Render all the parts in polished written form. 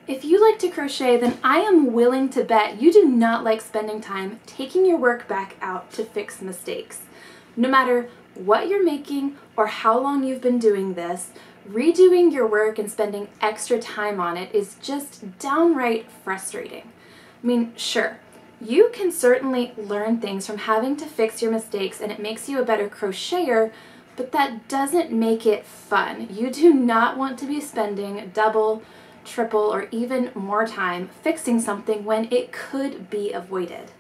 If you like to crochet, then I am willing to bet you do not like spending time taking your work back out to fix mistakes. No matter what you're making or how long you've been doing this, redoing your work and spending extra time on it is just downright frustrating. I mean, sure, you can certainly learn things from having to fix your mistakes and it makes you a better crocheter, but that doesn't make it fun. You do not want to be spending double, triple, or even more time fixing something when it could be avoided.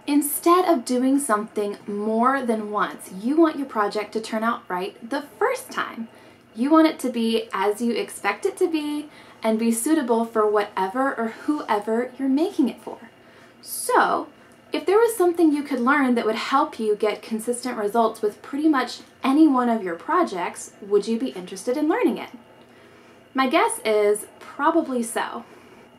Instead of doing something more than once, you want your project to turn out right the first time. You want it to be as you expect it to be and be suitable for whatever or whoever you're making it for. So, if there was something you could learn that would help you get consistent results with pretty much any one of your projects, would you be interested in learning it? My guess is probably so.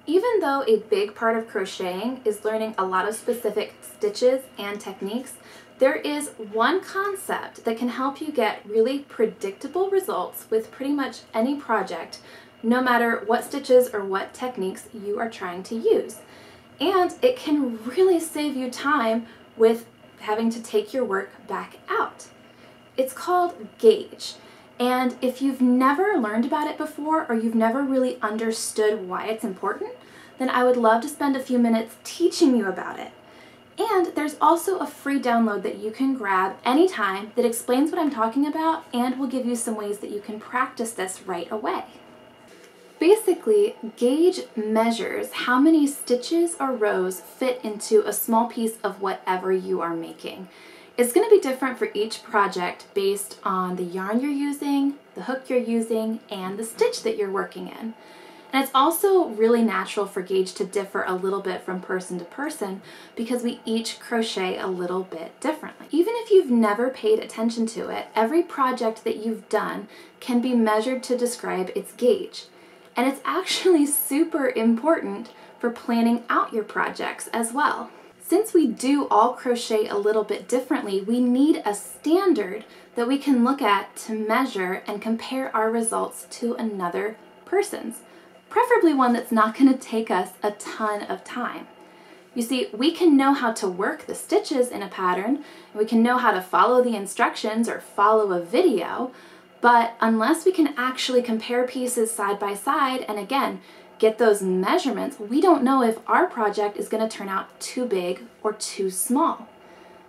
Even though a big part of crocheting is learning a lot of specific stitches and techniques, there is one concept that can help you get really predictable results with pretty much any project, no matter what stitches or what techniques you are trying to use. And it can really save you time with having to take your work back out. It's called gauge. And if you've never learned about it before or you've never really understood why it's important, then I would love to spend a few minutes teaching you about it. And there's also a free download that you can grab anytime that explains what I'm talking about and will give you some ways that you can practice this right away. Basically, gauge measures how many stitches or rows fit into a small piece of whatever you are making. It's going to be different for each project based on the yarn you're using, the hook you're using, and the stitch that you're working in. And it's also really natural for gauge to differ a little bit from person to person because we each crochet a little bit differently. Even if you've never paid attention to it, every project that you've done can be measured to describe its gauge. And it's actually super important for planning out your projects as well. Since we do all crochet a little bit differently, we need a standard that we can look at to measure and compare our results to another person's, preferably one that's not going to take us a ton of time. You see, we can know how to work the stitches in a pattern, and we can know how to follow the instructions or follow a video, but unless we can actually compare pieces side by side and again, get those measurements, we don't know if our project is going to turn out too big or too small.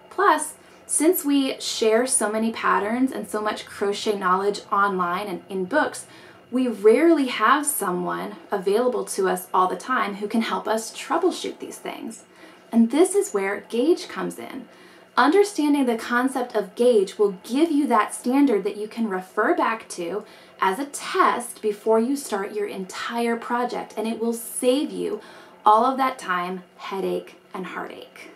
Plus, since we share so many patterns and so much crochet knowledge online and in books, we rarely have someone available to us all the time who can help us troubleshoot these things. And this is where gauge comes in. Understanding the concept of gauge will give you that standard that you can refer back to as a test before you start your entire project, and it will save you all of that time, headache, and heartache.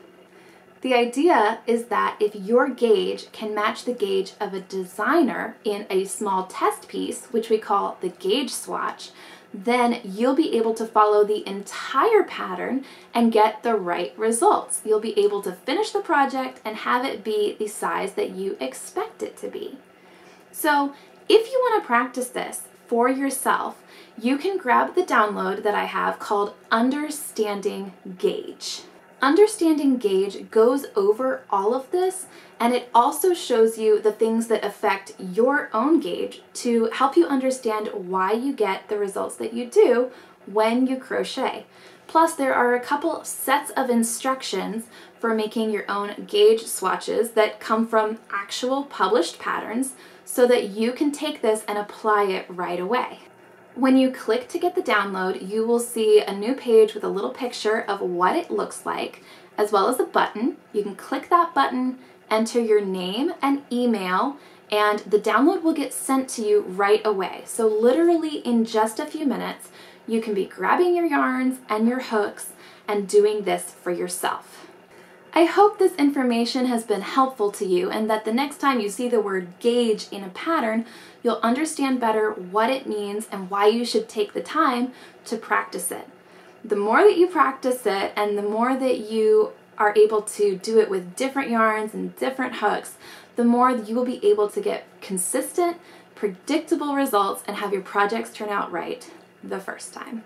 The idea is that if your gauge can match the gauge of a designer in a small test piece, which we call the gauge swatch, then you'll be able to follow the entire pattern and get the right results. You'll be able to finish the project and have it be the size that you expect it to be. So if you want to practice this for yourself, you can grab the download that I have called Understanding Gauge. Understanding gauge goes over all of this, and it also shows you the things that affect your own gauge to help you understand why you get the results that you do when you crochet. Plus, there are a couple sets of instructions for making your own gauge swatches that come from actual published patterns so that you can take this and apply it right away. When you click to get the download, you will see a new page with a little picture of what it looks like, as well as a button. You can click that button, enter your name and email, and the download will get sent to you right away. So literally in just a few minutes, you can be grabbing your yarns and your hooks and doing this for yourself. I hope this information has been helpful to you and that the next time you see the word gauge in a pattern, you'll understand better what it means and why you should take the time to practice it. The more that you practice it and the more that you are able to do it with different yarns and different hooks, the more you will be able to get consistent, predictable results and have your projects turn out right the first time.